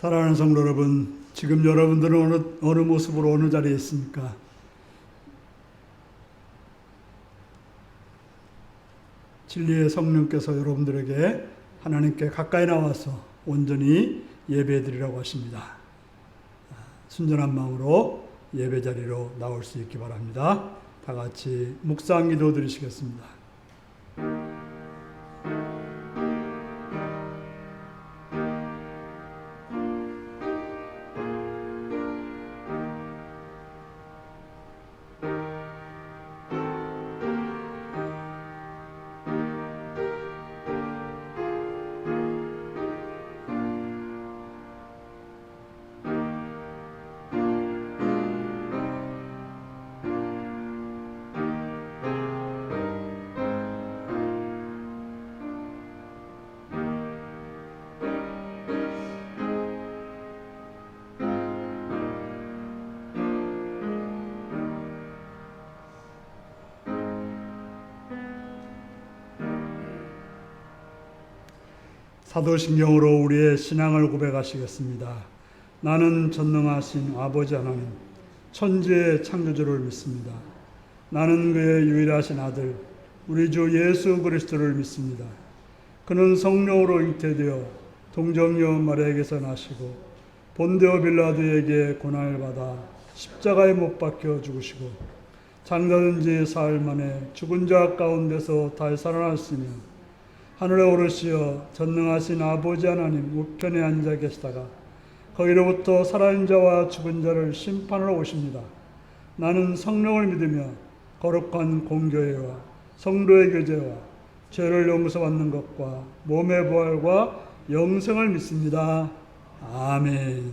사랑하는 성도 여러분, 지금 여러분들은 어느 모습으로 어느 자리에 있습니까? 진리의 성령께서 여러분들에게 하나님께 가까이 나와서 온전히 예배드리라고 하십니다. 순전한 마음으로 예배 자리로 나올 수 있기 바랍니다. 다 같이 묵상 기도 드리시겠습니다. 사도신경으로 우리의 신앙을 고백하시겠습니다. 나는 전능하신 아버지 하나님, 천지의 창조주를 믿습니다. 나는 그의 유일하신 아들, 우리 주 예수 그리스도를 믿습니다. 그는 성령으로 잉태되어 동정녀 마리아에게서 나시고 본디오 빌라도에게 고난을 받아 십자가에 못 박혀 죽으시고 장사된 지 사흘 만에 죽은 자 가운데서 다시 살아났으며 하늘에 오르시어 전능하신 아버지 하나님 우편에 앉아 계시다가 거기로부터 살아있는 자와 죽은 자를 심판하러 오십니다. 나는 성령을 믿으며 거룩한 공교회와 성도의 교제와 죄를 용서받는 것과 몸의 부활과 영생을 믿습니다. 아멘.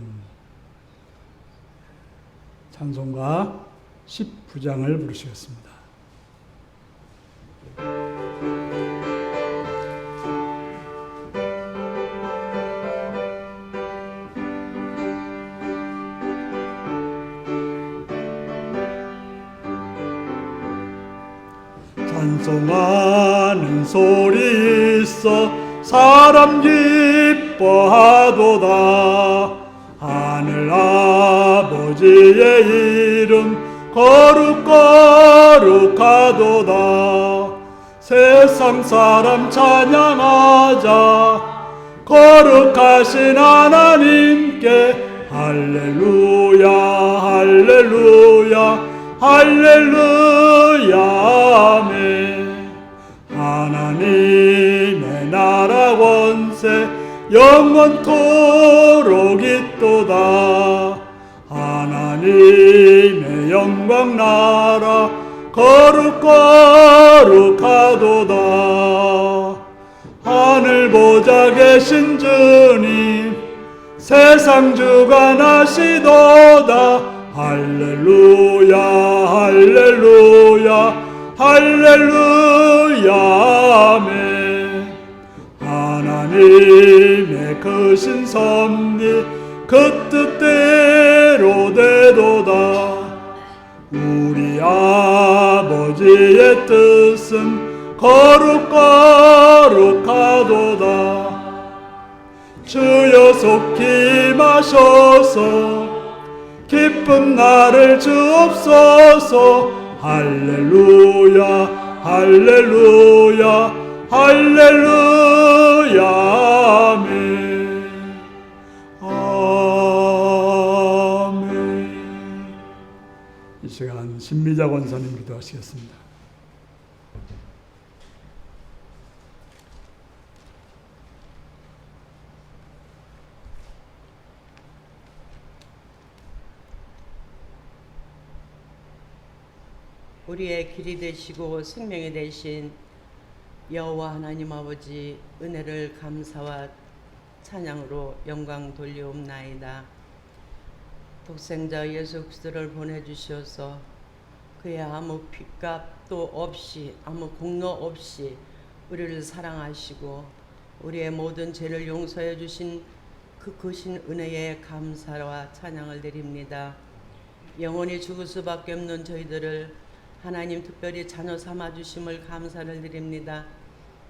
찬송가 19장을 부르시겠습니다. 찬송하는 소리 있어 사람 기뻐하도다. 하늘 아버지의 이름 거룩하도다. 세상 사람 찬양하자. 거룩하신 하나님께 할렐루야 할렐루야 할렐루야 아멘. 하나님의 나라 권세 영원토록 있도다. 하나님의 영광 나라 거룩하도다. 하늘 보좌 계신 주님 세상 주관하시도다. 할렐루야 할렐루야 할렐루야 아멘. 하나님의 크신 섭리 그 뜻대로 되도다. 우리 아버지의 뜻은 거룩하도다. 주여 속히 마셔서 기쁜 나를 주옵소서. 할렐루야 할렐루야 할렐루야 아멘. 아멘. 이 시간 신미자 권사님 기도하시겠습니다. 우리의 길이 되시고 생명이 되신 여호와 하나님 아버지 은혜를 감사와 찬양으로 영광 돌리옵나이다. 독생자 예수 그리스도를 보내주셔서 그의 아무 핏값도 없이 아무 공로 없이 우리를 사랑하시고 우리의 모든 죄를 용서해 주신 그 크신 은혜에 감사와 찬양을 드립니다. 영원히 죽을 수밖에 없는 저희들을 하나님 특별히 자녀 삼아 주심을 감사를 드립니다.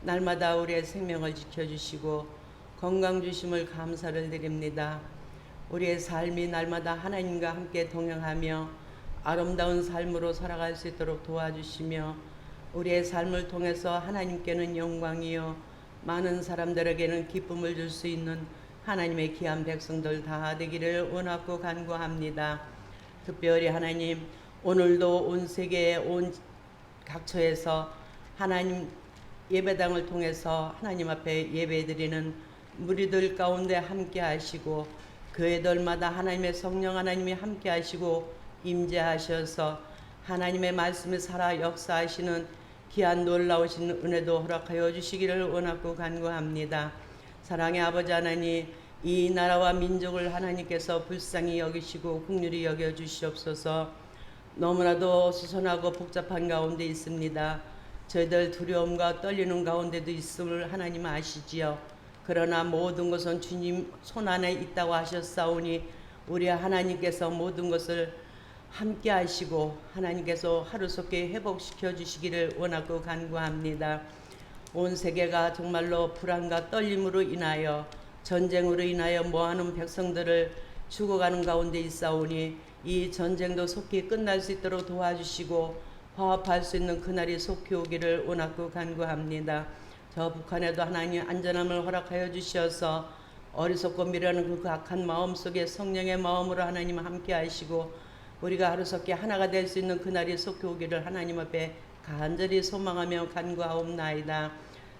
날마다 우리의 생명을 지켜주시고 건강 주심을 감사를 드립니다. 우리의 삶이 날마다 하나님과 함께 동행하며 아름다운 삶으로 살아갈 수 있도록 도와주시며 우리의 삶을 통해서 하나님께는 영광이요 많은 사람들에게는 기쁨을 줄 수 있는 하나님의 귀한 백성들 다 되기를 원하고 간구합니다. 특별히 하나님, 오늘도 온 세계의 온 각처에서 하나님 예배당을 통해서 하나님 앞에 예배드리는 무리들 가운데 함께 하시고 교회들마다 하나님의 성령 하나님이 함께 하시고 임재하셔서 하나님의 말씀에 살아 역사하시는 귀한 놀라우신 은혜도 허락하여 주시기를 원하고 간구합니다. 사랑의 아버지 하나님, 이 나라와 민족을 하나님께서 불쌍히 여기시고 긍휼히 여겨 주시옵소서. 너무나도 수선하고 복잡한 가운데 있습니다. 저희들 두려움과 떨리는 가운데도 있음을 하나님 아시지요. 그러나 모든 것은 주님 손안에 있다고 하셨사오니 우리 하나님께서 모든 것을 함께 하시고 하나님께서 하루속히 회복시켜 주시기를 원하고 간구합니다. 온 세계가 정말로 불안과 떨림으로 인하여 전쟁으로 인하여 모아놓은 백성들을 죽어가는 가운데 있사오니 이 전쟁도 속히 끝날 수 있도록 도와주시고 화합할 수 있는 그날이 속히 오기를 원하고 간구합니다. 저 북한에도 하나님 안전함을 허락하여 주셔서 어리석고 미련한 그 악한 마음 속에 성령의 마음으로 하나님 함께 하시고 우리가 하루속히 하나가 될 수 있는 그날이 속히 오기를 하나님 앞에 간절히 소망하며 간구하옵나이다.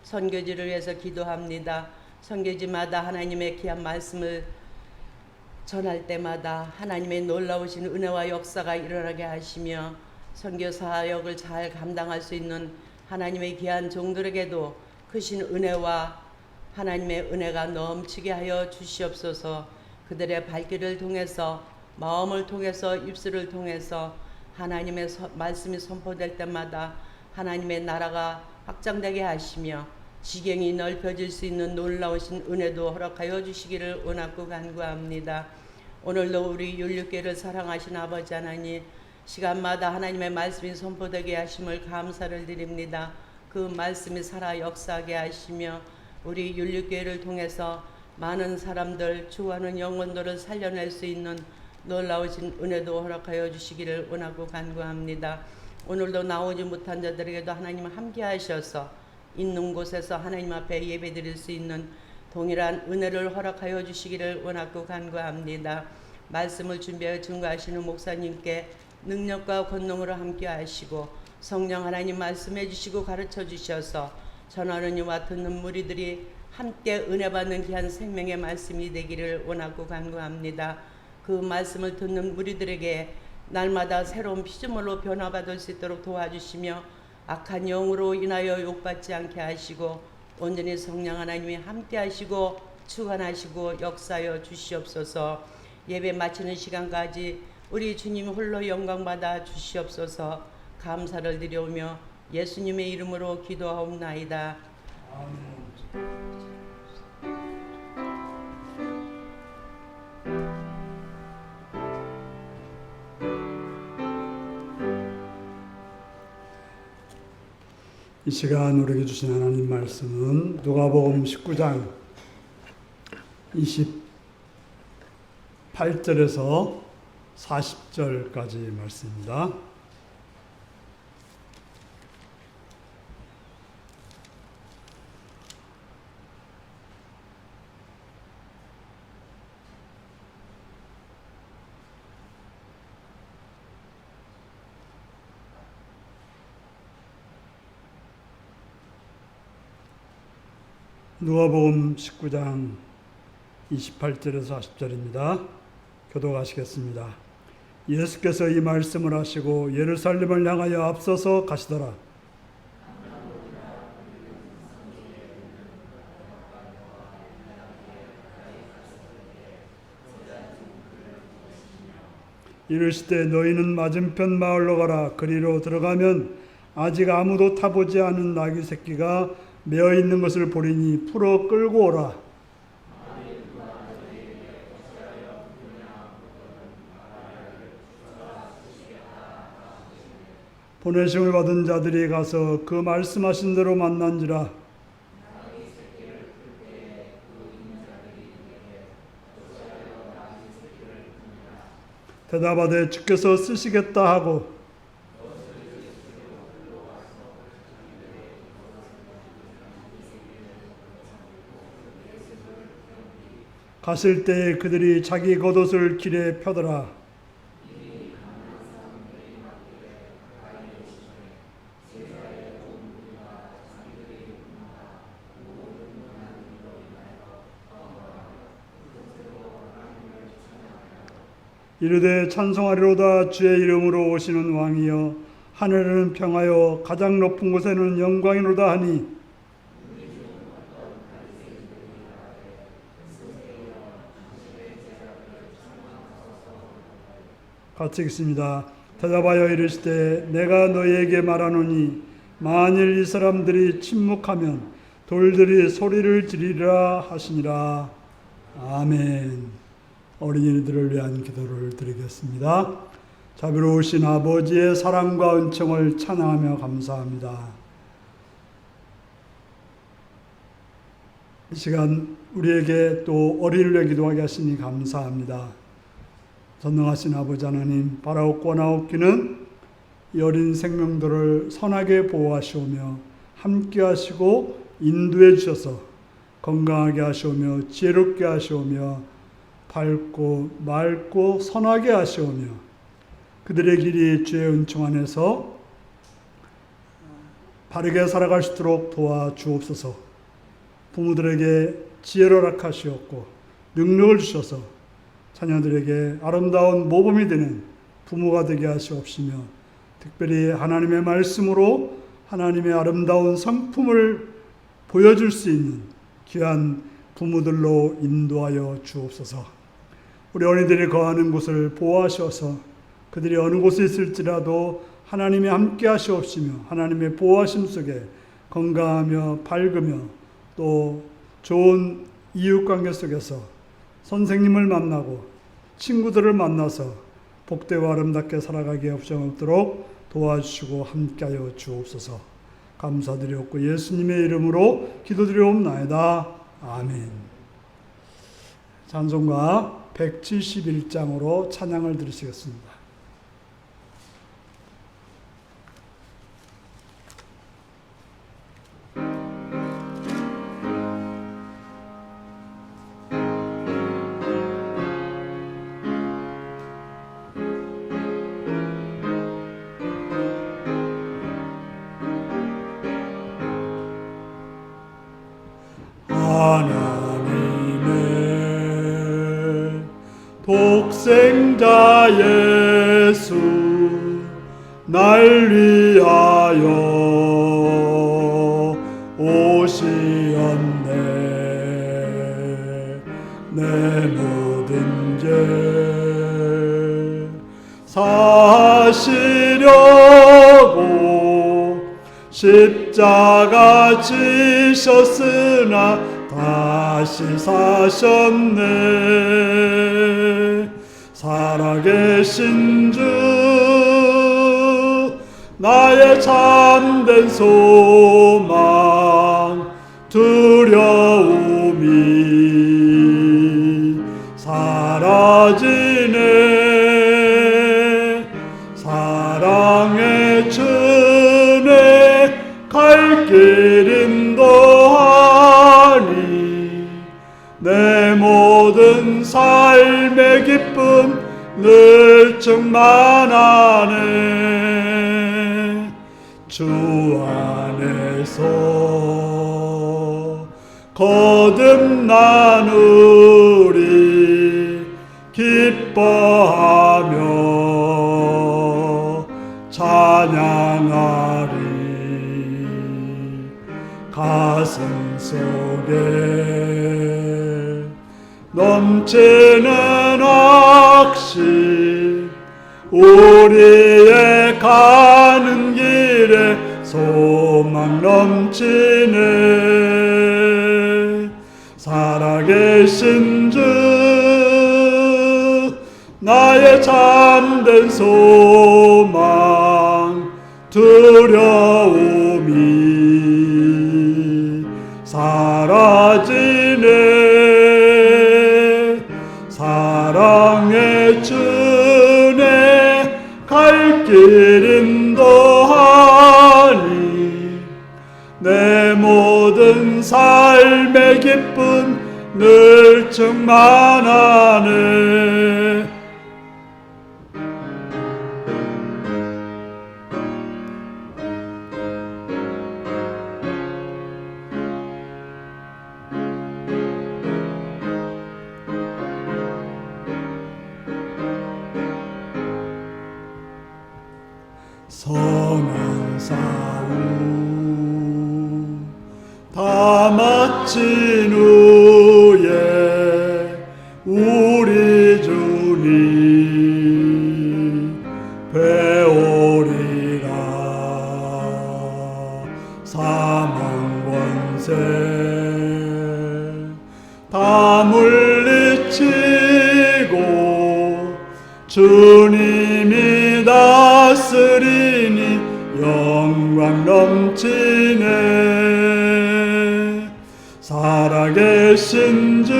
선교지를 위해서 기도합니다. 선교지마다 하나님의 귀한 말씀을 전할 때마다 하나님의 놀라우신 은혜와 역사가 일어나게 하시며 선교 사역을 잘 감당할 수 있는 하나님의 귀한 종들에게도 크신 은혜와 하나님의 은혜가 넘치게 하여 주시옵소서. 그들의 발길을 통해서 마음을 통해서 입술을 통해서 하나님의 말씀이 선포될 때마다 하나님의 나라가 확장되게 하시며 지경이 넓혀질 수 있는 놀라우신 은혜도 허락하여 주시기를 원하고 간구합니다. 오늘도 우리 율육교를 사랑하신 아버지 하나님, 시간마다 하나님의 말씀이 선포되게 하심을 감사를 드립니다. 그 말씀이 살아 역사하게 하시며 우리 율육교회를 통해서 많은 사람들 주하는 영혼들을 살려낼 수 있는 놀라우신 은혜도 허락하여 주시기를 원하고 간구합니다. 오늘도 나오지 못한 자들에게도 하나님 함께 하셔서 있는 곳에서 하나님 앞에 예배드릴 수 있는 동일한 은혜를 허락하여 주시기를 원하고 간구합니다. 말씀을 준비하여 증거하시는 목사님께 능력과 권능으로 함께 하시고 성령 하나님 말씀해 주시고 가르쳐 주셔서 전하는 이와 듣는 무리들이 함께 은혜 받는 귀한 생명의 말씀이 되기를 원하고 간구합니다. 그 말씀을 듣는 무리들에게 날마다 새로운 피조물로 변화받을 수 있도록 도와주시며 악한 영으로 인하여 욕받지 않게 하시고 온전히 성령 하나님이 함께 하시고 주관하시고 역사하여 주시옵소서. 예배 마치는 시간까지 우리 주님 홀로 영광받아 주시옵소서. 감사를 드려오며 예수님의 이름으로 기도하옵나이다. 아멘. 이 시간 우리에게 주신 하나님 말씀은 누가복음 19장 28절에서 40절까지 말씀입니다. 누가복음 19장 28절에서 40절입니다. 교독하시겠습니다. 예수께서 이 말씀을 하시고 예루살렘을 향하여 앞서서 가시더라. 이르시되 너희는 맞은편 마을로 가라. 그리로 들어가면 아직 아무도 타보지 않은 나귀 새끼가 메어 있는 것을 보리니 풀어 끌고 오라. 보내심을 받은 자들이 가서 그 말씀하신 대로 만난지라. 대답하되 주께서 쓰시겠다 하고 갔을 때에 그들이 자기 겉옷을 길에 펴더라. 이르되 찬송하리로다. 주의 이름으로 오시는 왕이여, 하늘에는 평하여 가장 높은 곳에는 영광이로다 하니, 같이 읽습니다. 대답하여 이르시되 내가 너희에게 말하노니 만일 이 사람들이 침묵하면 돌들이 소리를 지르리라 하시니라. 아멘. 어린이들을 위한 기도를 드리겠습니다. 자비로우신 아버지의 사랑과 은총을 찬양하며 감사합니다. 이 시간 우리에게 또 어린이를 기도하게 하시니 감사합니다. 전능하신 아버지 하나님, 바라옵고 나옵기는 이 어린 생명들을 선하게 보호하시오며 함께 하시고 인도해 주셔서 건강하게 하시오며 지혜롭게 하시오며 밝고 맑고 선하게 하시오며 그들의 길이 주의 은총 안에서 바르게 살아갈 수 있도록 도와주옵소서. 부모들에게 지혜를 허락하시옵고 능력을 주셔서 자녀들에게 아름다운 모범이 되는 부모가 되게 하시옵시며 특별히 하나님의 말씀으로 하나님의 아름다운 성품을 보여줄 수 있는 귀한 부모들로 인도하여 주옵소서. 우리 어린이들이 거하는 곳을 보호하셔서 그들이 어느 곳에 있을지라도 하나님이 함께 하시옵시며 하나님의 보호하심 속에 건강하며 밝으며 또 좋은 이웃관계 속에서 선생님을 만나고 친구들을 만나서 복되고 아름답게 살아가게 없도록 도와주시고 함께하여 주옵소서. 감사드리옵고 예수님의 이름으로 기도드리옵나이다. 아멘. 찬송가 171장으로 찬양을 드리시겠습니다. 하나님의 독생자 예수 날 위하여 오시었네. 내 모든 죄 사시려고 십자가 지셨으나 다시 사셨네. 살아계신 주 나의 참된 소망 두려움이 사라지네. 사랑의 주네 갈 길 인도하니 내 모든 삶의 기쁨 늘 충만하네. 주 안에서 거듭나누리 기뻐하며 찬양하리. 가슴 속에 넘치는 확신 우리의 가는 길에 소망 넘치네. 살아계신 주 나의 참된 소망 두려움이 사라지네. 사랑의 주 길 인도하니 내 모든 삶의 기쁨 늘 충만하네. 선한 싸움 다 마친 후에 우리 주님 배우리라. 사망 권세 다 물리치고 주님이 다스리니 영광 넘치네. 살아계신 주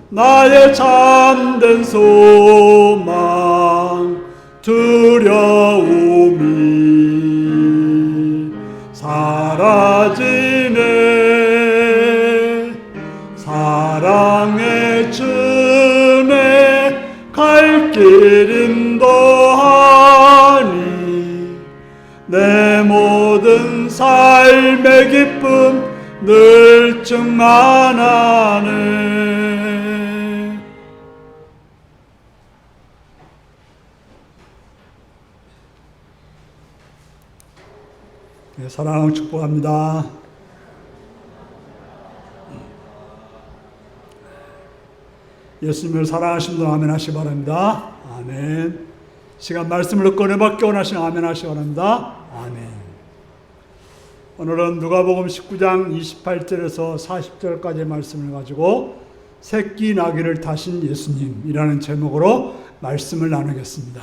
나의 참된 소망 두려움이 사라지네. 사랑의 주네 갈 길 인도하니 내 모든 삶의 기쁨 늘 충만하네. 네, 사랑 축복합니다. 예수님을 사랑하시는 분 아멘 하시기 바랍니다. 아멘. 시간 말씀을 꺼내받기 원하시는 아멘 하시기 바랍니다. 아멘. 오늘은 누가복음 19장 28절에서 40절까지의 말씀을 가지고 새끼 나귀를 타신 예수님이라는 제목으로 말씀을 나누겠습니다.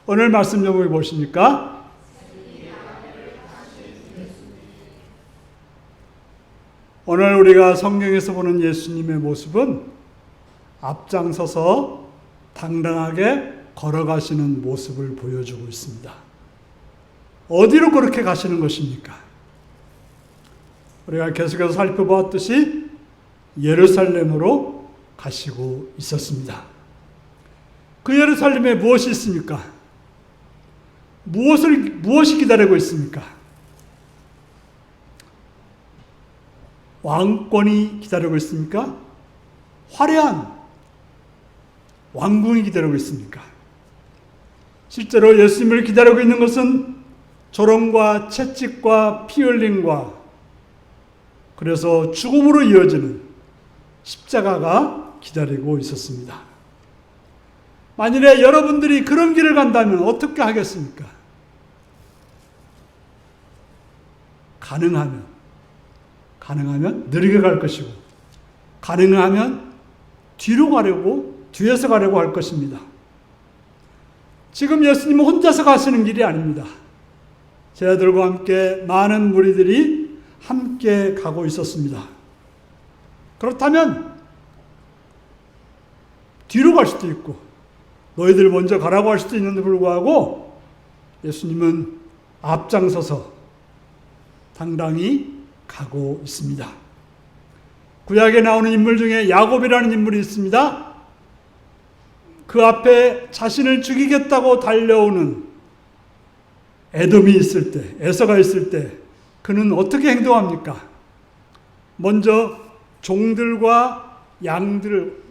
오늘 말씀 제목이 무엇입니까? 오늘 우리가 성경에서 보는 예수님의 모습은 앞장서서 당당하게 걸어가시는 모습을 보여주고 있습니다. 어디로 그렇게 가시는 것입니까? 우리가 계속해서 살펴보았듯이 예루살렘으로 가시고 있었습니다. 그 예루살렘에 무엇이 있습니까? 무엇이 기다리고 있습니까? 왕권이 기다리고 있습니까? 화려한 왕궁이 기다리고 있습니까? 실제로 예수님을 기다리고 있는 것은 조롱과 채찍과 피 흘림과 그래서 죽음으로 이어지는 십자가가 기다리고 있었습니다. 만일에 여러분들이 그런 길을 간다면 어떻게 하겠습니까? 가능하면 느리게 갈 것이고, 가능하면 뒤에서 가려고 할 것입니다. 지금 예수님은 혼자서 가시는 길이 아닙니다. 제자들과 함께 많은 무리들이 함께 가고 있었습니다. 그렇다면 뒤로 갈 수도 있고 너희들 먼저 가라고 할 수도 있는데 불구하고 예수님은 앞장서서 당당히 가고 있습니다. 구약에 나오는 인물 중에 야곱이라는 인물이 있습니다. 그 앞에 자신을 죽이겠다고 달려오는 에돔이 있을 때, 에서가 있을 때 그는 어떻게 행동합니까? 먼저 종들과 양들을,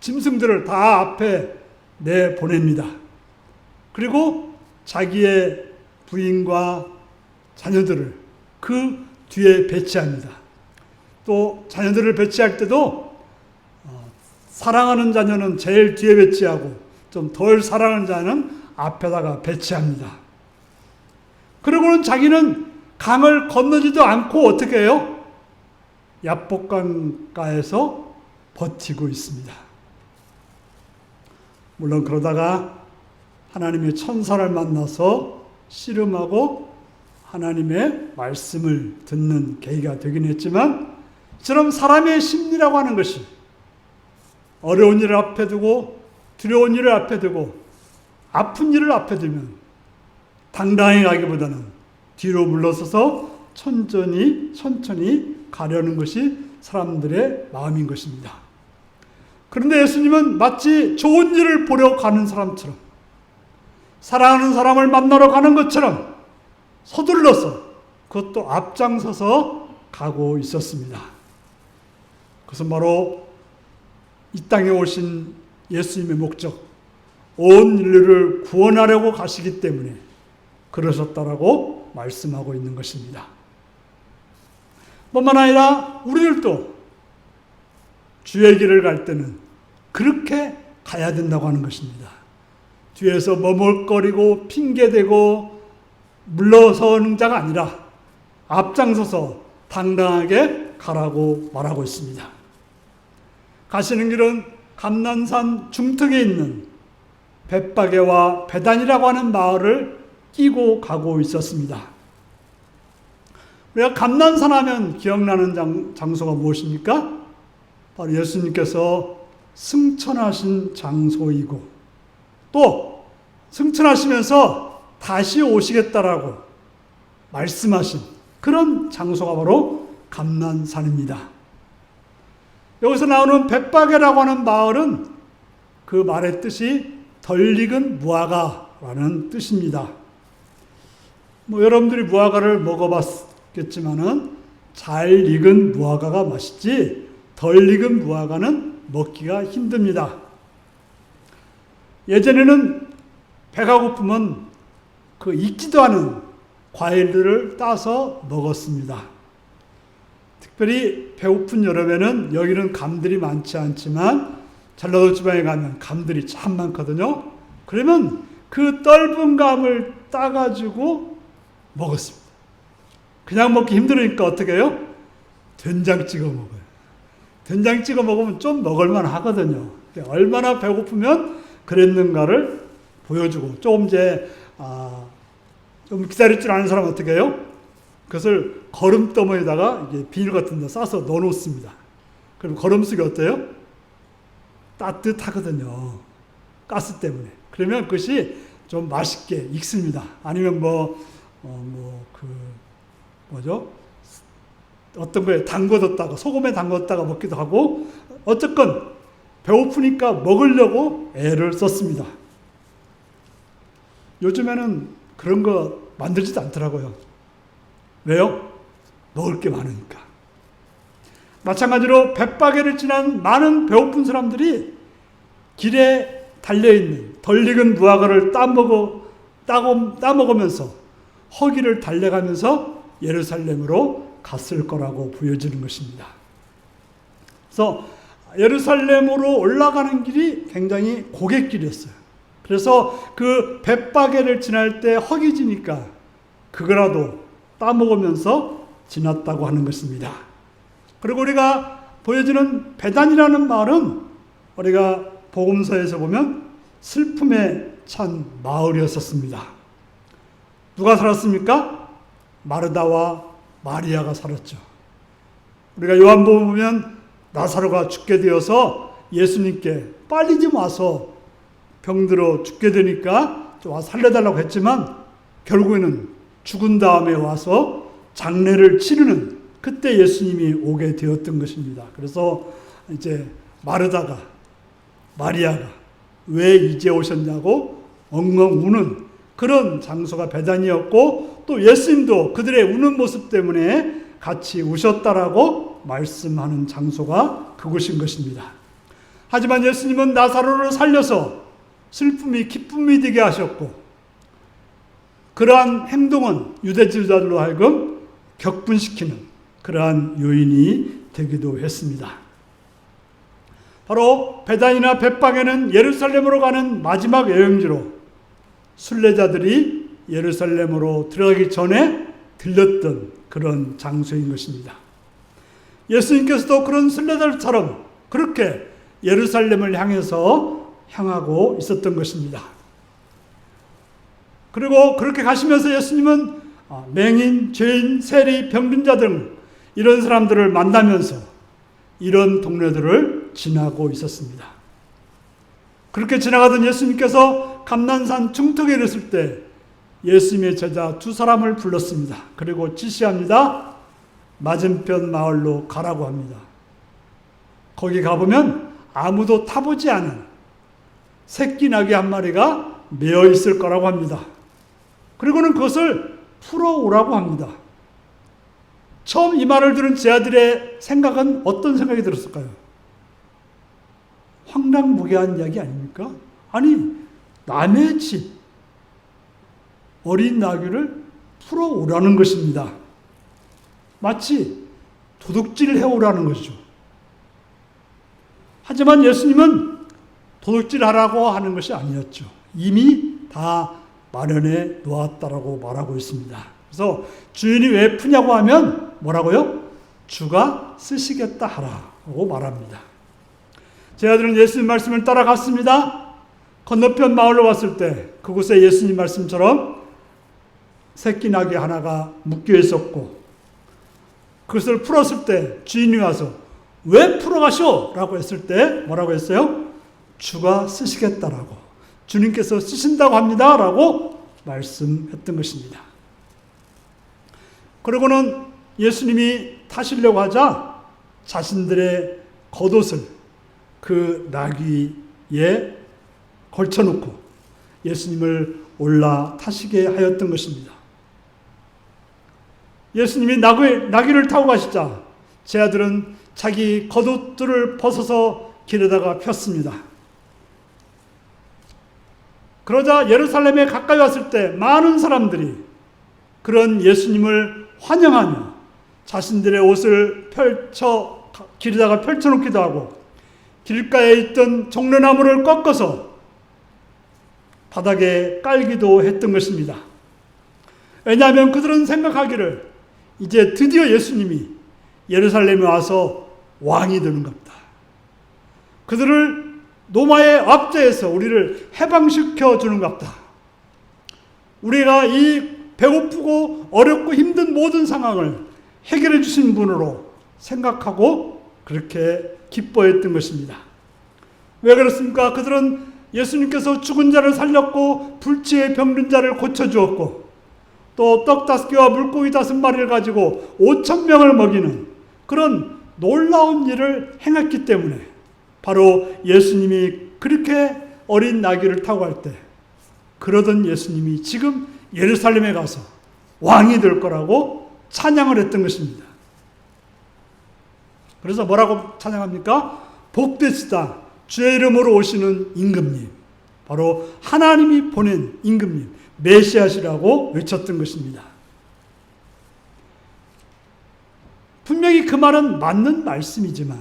짐승들을 다 앞에 내보냅니다. 그리고 자기의 부인과 자녀들을 그 뒤에 배치합니다. 또 자녀들을 배치할 때도 사랑하는 자녀는 제일 뒤에 배치하고 좀 덜 사랑하는 자는 앞에다가 배치합니다. 그리고는 자기는 강을 건너지도 않고 어떻게 해요? 야복강가에서 버티고 있습니다. 물론 그러다가 하나님의 천사를 만나서 씨름하고 하나님의 말씀을 듣는 계기가 되긴 했지만, 이처럼 사람의 심리라고 하는 것이 어려운 일을 앞에 두고 두려운 일을 앞에 두고 아픈 일을 앞에 두면 당당히 가기보다는 뒤로 물러서서 천천히 가려는 것이 사람들의 마음인 것입니다. 그런데 예수님은 마치 좋은 일을 보러 가는 사람처럼, 사랑하는 사람을 만나러 가는 것처럼 서둘러서, 그것도 앞장서서 가고 있었습니다. 그것은 바로 이 땅에 오신 예수님의 목적, 온 인류를 구원하려고 가시기 때문에 그러셨다라고 말씀하고 있는 것입니다. 뿐만 아니라 우리들도 주의 길을 갈 때는 그렇게 가야 된다고 하는 것입니다. 뒤에서 머뭇거리고 핑계대고 물러서는 자가 아니라 앞장서서 당당하게 가라고 말하고 있습니다. 가시는 길은 감난산 중턱에 있는 벳바게와 베단이라고 하는 마을을 끼고 가고 있었습니다. 우리가 감난산 하면 기억나는 장소가 무엇입니까? 바로 예수님께서 승천하신 장소이고, 또 승천하시면서 다시 오시겠다라고 말씀하신 그런 장소가 바로 감난산입니다. 여기서 나오는 벳바게라고 하는 마을은 그 말의 뜻이 덜 익은 무화과라는 뜻입니다. 여러분들이 무화과를 먹어봤겠지만은 잘 익은 무화과가 맛있지 덜 익은 무화과는 먹기가 힘듭니다. 예전에는 배가 고프면 그 익지도 않은 과일들을 따서 먹었습니다. 특별히 배고픈 여름에는 여기는 감들이 많지 않지만 전라도 지방에 가면 감들이 참 많거든요. 그러면 그 떫은 감을 따가지고 먹었습니다. 그냥 먹기 힘들으니까 어떻게 해요? 된장 찍어 먹어요. 된장 찍어 먹으면 좀 먹을만 하거든요. 얼마나 배고프면 그랬는가를 보여주고, 좀 기다릴 줄 아는 사람은 어떻게 해요? 그것을 거름더미에다가 비닐 같은 데 싸서 넣어 놓습니다. 그럼 거름속이 어때요? 따뜻하거든요. 가스 때문에. 그러면 그것이 좀 맛있게 익습니다. 아니면 어떤 거에 담궈뒀다가, 소금에 담궜다가 먹기도 하고, 어쨌건 배고프니까 먹으려고 애를 썼습니다. 요즘에는 그런 거 만들지도 않더라고요. 왜요? 먹을 게 많으니까. 마찬가지로 벳바게를 지난 많은 배고픈 사람들이 길에 달려있는 덜 익은 무화과를 따먹으면서 허기를 달래가면서 예루살렘으로 갔을 거라고 보여지는 것입니다. 그래서 예루살렘으로 올라가는 길이 굉장히 고갯길이었어요. 그래서 그 벳바게를 지날 때 허기지니까 그거라도 따먹으면서 지났다고 하는 것입니다. 그리고 우리가 보여지는 베단이라는 말은 우리가 복음서에서 보면 슬픔에 찬 마을이었었습니다. 누가 살았습니까? 마르다와 마리아가 살았죠. 우리가 요한복음 보면 나사로가 죽게 되어서 예수님께 빨리 좀 와서 병들어 죽게 되니까 좀 와서 살려달라고 했지만 결국에는 죽은 다음에 와서 장례를 치르는 그때 예수님이 오게 되었던 것입니다. 그래서 이제 마르다가, 마리아가 왜 이제 오셨냐고 엉엉 우는 그런 장소가 베단이었고, 또 예수님도 그들의 우는 모습 때문에 같이 우셨다라고 말씀하는 장소가 그곳인 것입니다. 하지만 예수님은 나사로를 살려서 슬픔이 기쁨이 되게 하셨고, 그러한 행동은 유대 지도자들로 하여금 격분시키는 그러한 요인이 되기도 했습니다. 바로 베단이나 벳바게는 예루살렘으로 가는 마지막 여행지로 순례자들이 예루살렘으로 들어가기 전에 들렸던 그런 장소인 것입니다. 예수님께서도 그런 순례자들처럼 그렇게 예루살렘을 향하고 있었던 것입니다. 그리고 그렇게 가시면서 예수님은 맹인, 죄인, 세리, 병든 자 등 이런 사람들을 만나면서 이런 동네들을 지나고 있었습니다. 그렇게 지나가던 예수님께서 감난산 중턱에 이르렀을 때 예수님의 제자 두 사람을 불렀습니다. 그리고 지시합니다. 맞은편 마을로 가라고 합니다. 거기 가보면 아무도 타보지 않은 새끼 나귀 한 마리가 매어 있을 거라고 합니다. 그리고는 그것을 풀어오라고 합니다. 처음 이 말을 들은 제 아들의 생각은 어떤 생각이 들었을까요? 황당무계한 이야기 아닙니까? 아니, 남의 집 어린 나귀를 풀어오라는 것입니다. 마치 도둑질 해오라는 것이죠. 하지만 예수님은 도둑질하라고 하는 것이 아니었죠. 이미 다 마련해 놓았다라고 말하고 있습니다. 그래서 주인이 왜 푸냐고 하면 뭐라고요? 주가 쓰시겠다 하라고 말합니다. 제 아들은 예수님 말씀을 따라갔습니다. 건너편 마을로 왔을 때 그곳에 예수님 말씀처럼 새끼 나귀 하나가 묶여 있었고 그것을 풀었을 때 주인이 와서 왜 풀어가시오? 라고 했을 때 뭐라고 했어요? 주가 쓰시겠다라고, 주님께서 쓰신다고 합니다 라고 말씀했던 것입니다. 그러고는 예수님이 타시려고 하자 자신들의 겉옷을 그 나귀에 걸쳐놓고 예수님을 올라타시게 하였던 것입니다. 예수님이 나귀를 타고 가시자 제 아들은 자기 겉옷들을 벗어서 길에다가 폈습니다. 그러자 예루살렘에 가까이 왔을 때 많은 사람들이 그런 예수님을 환영하며 자신들의 옷을 길에다가 펼쳐놓기도 하고 길가에 있던 종려나무를 꺾어서 바닥에 깔기도 했던 것입니다. 왜냐하면 그들은 생각하기를 이제 드디어 예수님이 예루살렘에 와서 왕이 되는 겁니다. 그들을 로마의 압제에서 우리를 해방시켜 주는 겁니다. 우리가 이 배고프고 어렵고 힘든 모든 상황을 해결해 주신 분으로 생각하고 그렇게 기뻐했던 것입니다. 왜 그렇습니까? 그들은 예수님께서 죽은 자를 살렸고 불치에 병든 자를 고쳐주었고 또 떡 5개와 물고기 5마리를 가지고 5,000명을 먹이는 그런 놀라운 일을 행했기 때문에 바로 예수님이 그렇게 어린 나귀를 타고 갈 때 그러던 예수님이 지금 예루살렘에 가서 왕이 될 거라고 찬양을 했던 것입니다. 그래서 뭐라고 찬양합니까? 복되시다 주의 이름으로 오시는 임금님, 바로 하나님이 보낸 임금님, 메시아시라고 외쳤던 것입니다. 분명히 그 말은 맞는 말씀이지만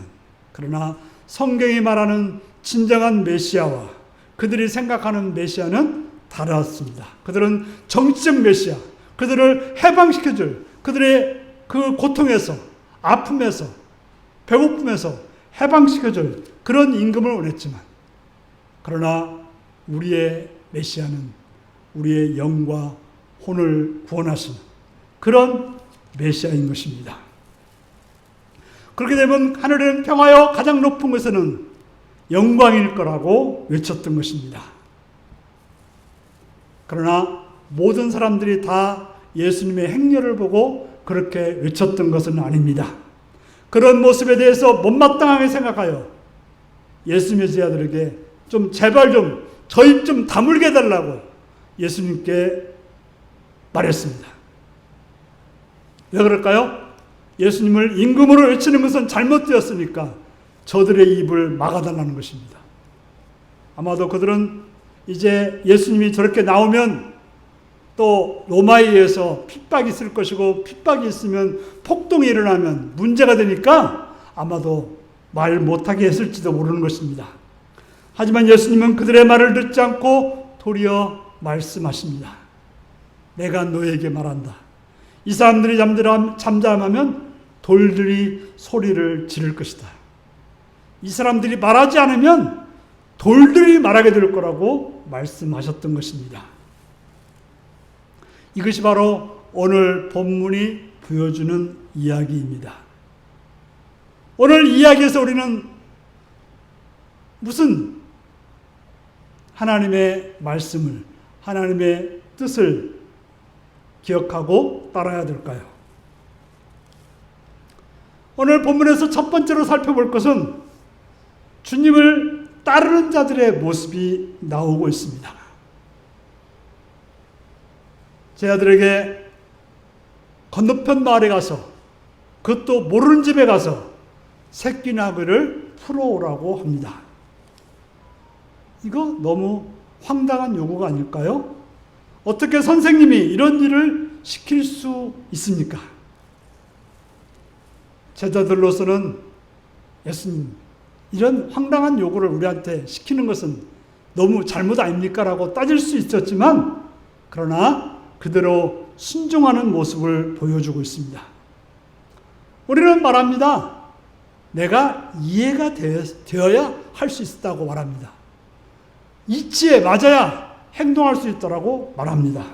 그러나 성경이 말하는 진정한 메시아와 그들이 생각하는 메시아는 달랐습니다. 그들은 정치적 메시아, 그들을 해방시켜줄, 그들의 그 고통에서, 아픔에서, 배고픔에서 해방시켜줄 그런 임금을 원했지만 그러나 우리의 메시아는 우리의 영과 혼을 구원하시는 그런 메시아인 것입니다. 그렇게 되면 하늘에는 평화요 가장 높은 곳에는 영광일 거라고 외쳤던 것입니다. 그러나 모든 사람들이 다 예수님의 행렬을 보고 그렇게 외쳤던 것은 아닙니다. 그런 모습에 대해서 못마땅하게 생각하여 예수님의 제자들에게 좀 제발 좀 저 입 좀 다물게 해달라고 예수님께 말했습니다. 왜 그럴까요? 예수님을 임금으로 외치는 것은 잘못되었으니까 저들의 입을 막아달라는 것입니다. 아마도 그들은 이제 예수님이 저렇게 나오면 또 로마에 의해서 핍박이 있을 것이고 핍박이 있으면 폭동이 일어나면 문제가 되니까 아마도 말 못하게 했을지도 모르는 것입니다. 하지만 예수님은 그들의 말을 듣지 않고 도리어 말씀하십니다. 내가 너에게 말한다. 이 사람들이 잠잠하면 돌들이 소리를 지를 것이다. 이 사람들이 말하지 않으면 돌들이 말하게 될 거라고 말씀하셨던 것입니다. 이것이 바로 오늘 본문이 보여주는 이야기입니다. 오늘 이야기에서 우리는 무슨 하나님의 말씀을, 하나님의 뜻을 기억하고 따라야 될까요? 오늘 본문에서 첫 번째로 살펴볼 것은 주님을 따르는 자들의 모습이 나오고 있습니다. 제 아들에게 건너편 마을에 가서, 그것도 모르는 집에 가서 새끼 나귀를 풀어오라고 합니다. 이거 너무 황당한 요구가 아닐까요? 어떻게 선생님이 이런 일을 시킬 수 있습니까? 제자들로서는 예수님, 이런 황당한 요구를 우리한테 시키는 것은 너무 잘못 아닙니까? 라고 따질 수 있었지만, 그러나 그대로 순종하는 모습을 보여주고 있습니다. 우리는 말합니다. 내가 이해가 되어야 할 수 있다고 말합니다. 이치에 맞아야 행동할 수 있다고 말합니다.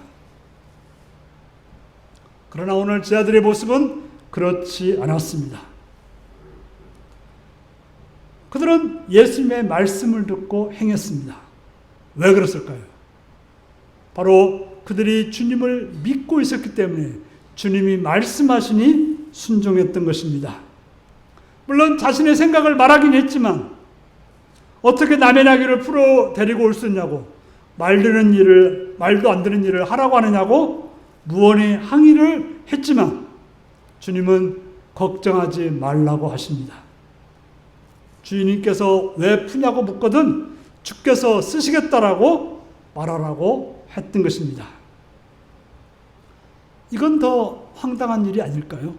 그러나 오늘 제 아들의 모습은 그렇지 않았습니다. 그들은 예수님의 말씀을 듣고 행했습니다. 왜 그랬을까요? 바로 그들이 주님을 믿고 있었기 때문에 주님이 말씀하시니 순종했던 것입니다. 물론 자신의 생각을 말하긴 했지만 어떻게 남의 나귀를 풀어 데리고 올 수 있냐고, 말도 안 되는 일을 하라고 하느냐고 무언의 항의를 했지만 주님은 걱정하지 말라고 하십니다. 주인님께서 왜 푸냐고 묻거든 주께서 쓰시겠다라고 말하라고 했던 것입니다. 이건 더 황당한 일이 아닐까요?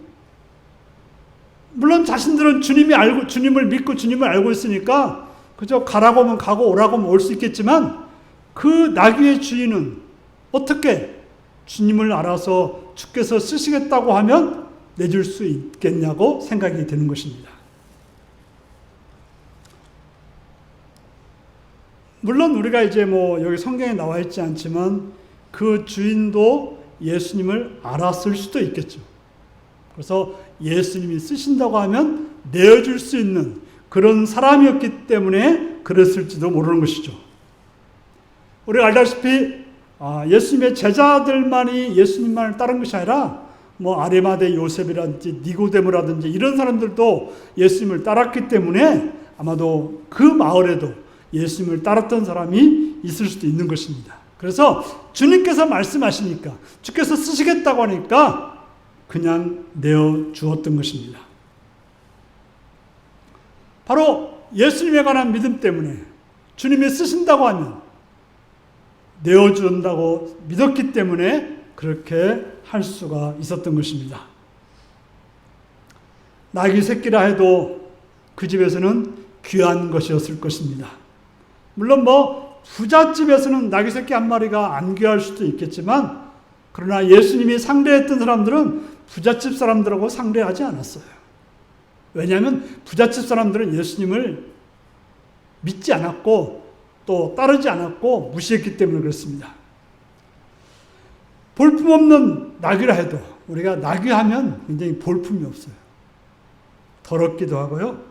물론 자신들은 주님을 믿고 주님을 알고 있으니까 그저 가라고 하면 가고 오라고 하면 올 수 있겠지만, 그 나귀의 주인은 어떻게 주님을 알아서 주께서 쓰시겠다고 하면 내줄 수 있겠냐고 생각이 드는 것입니다. 물론 우리가 이제 여기 성경에 나와 있지 않지만 그 주인도 예수님을 알았을 수도 있겠죠. 그래서 예수님이 쓰신다고 하면 내어줄 수 있는 그런 사람이었기 때문에 그랬을지도 모르는 것이죠. 우리가 알다시피 예수님의 제자들만이 예수님만을 따른 것이 아니라 아리마대 요셉이라든지 니고데모라든지 이런 사람들도 예수님을 따랐기 때문에 아마도 그 마을에도 예수님을 따랐던 사람이 있을 수도 있는 것입니다. 그래서 주님께서 말씀하시니까, 주께서 쓰시겠다고 하니까 그냥 내어 주었던 것입니다. 바로 예수님에 관한 믿음 때문에 주님이 쓰신다고 하면 내어준다고 믿었기 때문에 그렇게 할 수가 있었던 것입니다. 나귀 새끼라 해도 그 집에서는 귀한 것이었을 것입니다. 물론 부잣집에서는 나귀 새끼 한 마리가 안 귀할 수도 있겠지만, 그러나 예수님이 상대했던 사람들은 부잣집 사람들하고 상대하지 않았어요. 왜냐하면 부잣집 사람들은 예수님을 믿지 않았고 또 따르지 않았고 무시했기 때문에 그렇습니다. 볼품없는 나귀라 해도, 우리가 나귀하면 굉장히 볼품이 없어요. 더럽기도 하고요,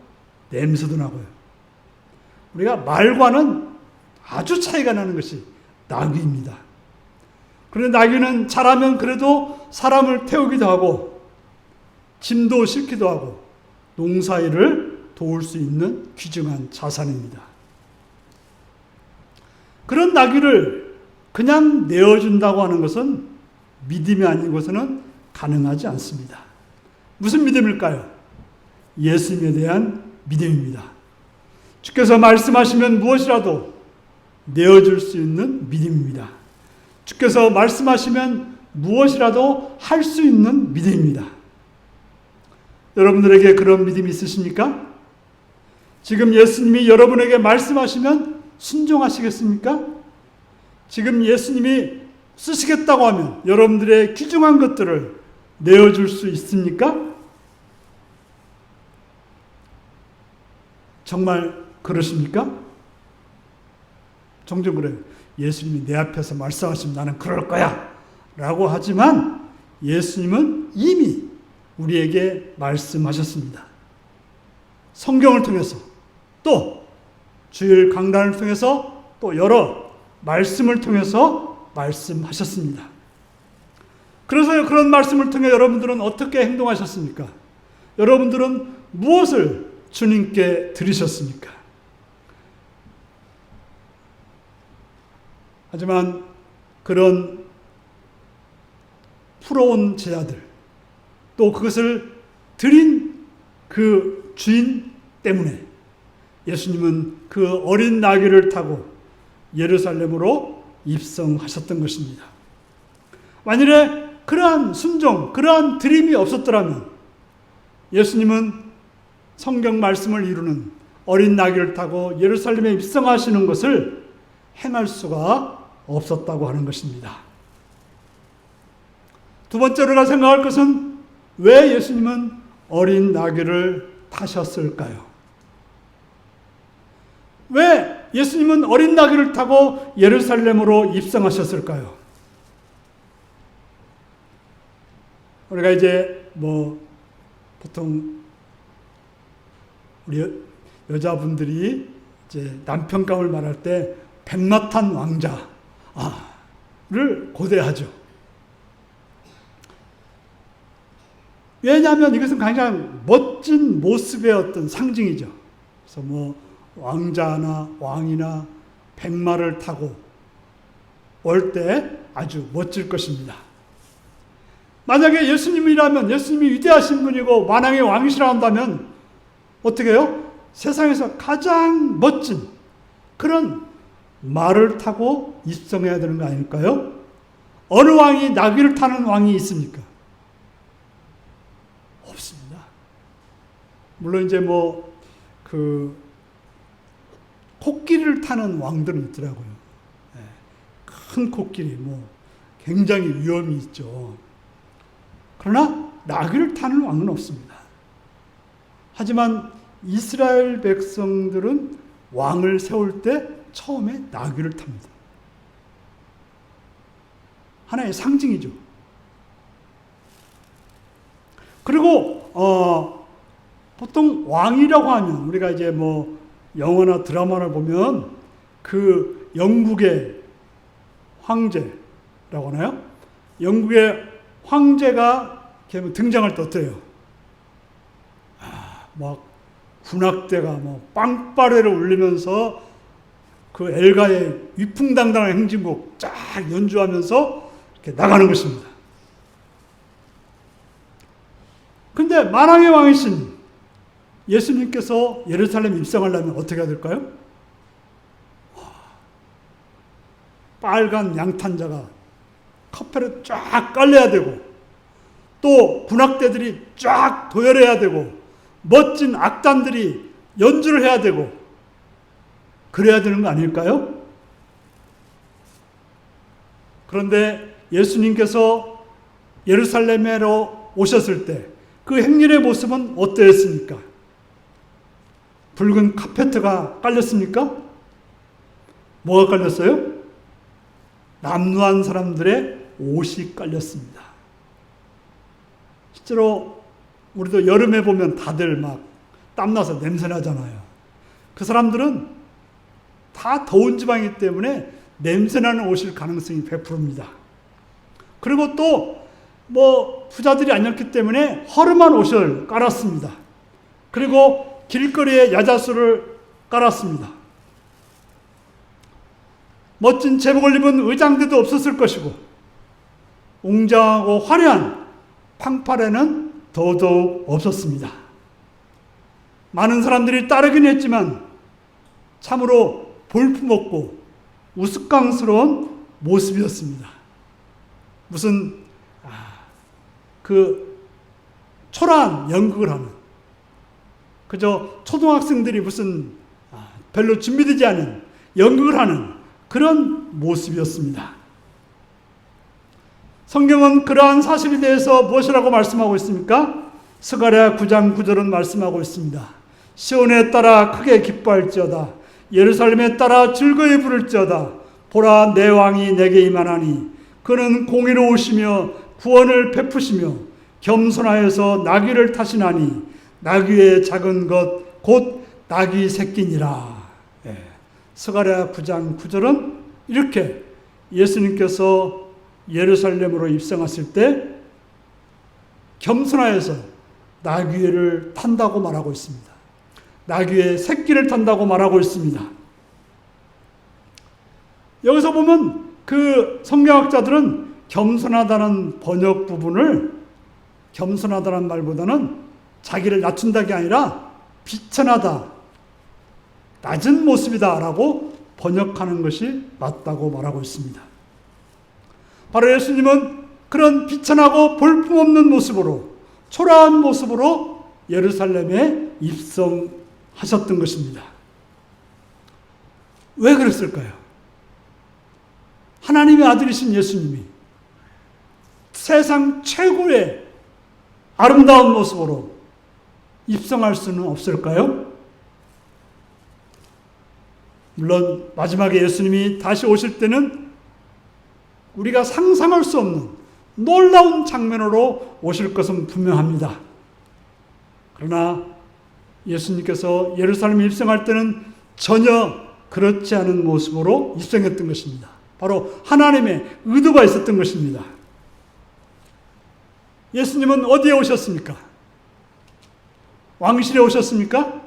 냄새도 나고요. 우리가 말과는 아주 차이가 나는 것이 나귀입니다. 그런데 나귀는 잘하면 그래도 사람을 태우기도 하고 짐도 싣기도 하고 농사일을 도울 수 있는 귀중한 자산입니다. 그런 나귀를 그냥 내어준다고 하는 것은 믿음이 아니고서는 가능하지 않습니다. 무슨 믿음일까요? 예수님에 대한 믿음입니다. 주께서 말씀하시면 무엇이라도 내어줄 수 있는 믿음입니다. 주께서 말씀하시면 무엇이라도 할 수 있는 믿음입니다. 여러분들에게 그런 믿음이 있으십니까? 지금 예수님이 여러분에게 말씀하시면 순종하시겠습니까? 지금 예수님이 쓰시겠다고 하면 여러분들의 귀중한 것들을 내어줄 수 있습니까? 정말 그러십니까? 종종 그래요. 예수님이 내 앞에서 말씀하시면 나는 그럴 거야 라고 하지만 예수님은 이미 우리에게 말씀하셨습니다. 성경을 통해서, 또 주일 강단을 통해서, 또 여러 말씀을 통해서 말씀하셨습니다. 그래서 그런 말씀을 통해 여러분들은 어떻게 행동하셨습니까? 여러분들은 무엇을 주님께 드리셨습니까? 하지만 그런 풀어온 제자들, 또 그것을 드린 그 주인 때문에 예수님은 그 어린 나귀를 타고 예루살렘으로 입성하셨던 것입니다. 만일에 그러한 순종, 그러한 드림이 없었더라면 예수님은 성경 말씀을 이루는 어린 나귀를 타고 예루살렘에 입성하시는 것을 행할 수가 없었다고 하는 것입니다. 두 번째로 우리가 생각할 것은 왜 예수님은 어린 나귀를 타셨을까요? 왜 예수님은 어린 나귀를 타고 예루살렘으로 입성하셨을까요? 우리가 이제 보통 우리 여자분들이 이제 남편감을 말할 때 백마탄 왕자를 고대하죠. 왜냐하면 이것은 굉장히 멋진 모습의 어떤 상징이죠. 그래서 왕자나 왕이나 백마를 타고 올 때 아주 멋질 것입니다. 만약에 예수님이라면, 예수님이 위대하신 분이고 만왕의 왕이시라 한다면 어떻게 해요? 세상에서 가장 멋진 그런 말을 타고 입성해야 되는 거 아닐까요? 어느 왕이 나귀를 타는 왕이 있습니까? 없습니다. 물론 이제 코끼리를 타는 왕들은 있더라고요. 큰 코끼리, 굉장히 위험이 있죠. 그러나 나귀를 타는 왕은 없습니다. 하지만 이스라엘 백성들은 왕을 세울 때 처음에 나귀를 탑니다. 하나의 상징이죠. 그리고 보통 왕이라고 하면 우리가 이제 영화나 드라마를 보면 그 영국의 황제라고 하나요? 영국의 황제가 등장할 때 어때요? 군악대가 빵빠레를 울리면서 그 엘가의 위풍당당한 행진곡 쫙 연주하면서 이렇게 나가는 것입니다. 근데 만왕의 왕이신 예수님께서 예루살렘 입성하려면 어떻게 해야 될까요? 빨간 양탄자가 커플에 쫙 깔려야 되고, 또 군악대들이 쫙 도열해야 되고, 멋진 악단들이 연주를 해야 되고, 그래야 되는 거 아닐까요? 그런데 예수님께서 예루살렘으로 오셨을 때 그 행렬의 모습은 어떠했습니까? 붉은 카페트가 깔렸습니까? 뭐가 깔렸어요? 남루한 사람들의 옷이 깔렸습니다. 실제로 우리도 여름에 보면 다들 땀나서 냄새 나잖아요. 그 사람들은 다 더운 지방이기 때문에 냄새나는 옷일 가능성이 100%입니다. 그리고 또 부자들이 아니었기 때문에 허름한 옷을 깔았습니다. 그리고 길거리에 야자수를 깔았습니다. 멋진 제복을 입은 의장대도 없었을 것이고, 웅장하고 화려한 팡파레는 더더욱 없었습니다. 많은 사람들이 따르긴 했지만 참으로 볼품없고 우스꽝스러운 모습이었습니다. 무슨 초라한 연극을 하는, 그저 초등학생들이 무슨 별로 준비되지 않은 연극을 하는 그런 모습이었습니다. 성경은 그러한 사실에 대해서 무엇이라고 말씀하고 있습니까? 스가랴 9장 9절은 말씀하고 있습니다. 시온에 따라 크게 기뻐할지어다. 예루살렘에 따라 즐거이 부를지어다. 보라, 내 왕이 내게 임하나니 그는 공의로우시며 구원을 베푸시며 겸손하여서 나귀를 타시나니 나귀의 작은 것 곧 나귀 새끼니라. 스가랴 9장 9절은 이렇게 예수님께서 예루살렘으로 입성하실 때 겸손하여서 나귀를 탄다고 말하고 있습니다. 나귀의 새끼를 탄다고 말하고 있습니다. 여기서 보면 그 성경학자들은 겸손하다는 번역 부분을 겸손하다는 말보다는 자기를 낮춘다가 아니라 비천하다, 낮은 모습이다 라고 번역하는 것이 맞다고 말하고 있습니다. 바로 예수님은 그런 비천하고 볼품없는 모습으로, 초라한 모습으로 예루살렘에 입성하셨던 것입니다. 왜 그랬을까요? 하나님의 아들이신 예수님이 세상 최고의 아름다운 모습으로 입성할 수는 없을까요? 물론 마지막에 예수님이 다시 오실 때는 우리가 상상할 수 없는 놀라운 장면으로 오실 것은 분명합니다. 그러나 예수님께서 예루살렘에 입성할 때는 전혀 그렇지 않은 모습으로 입성했던 것입니다. 바로 하나님의 의도가 있었던 것입니다. 예수님은 어디에 오셨습니까? 왕실에 오셨습니까?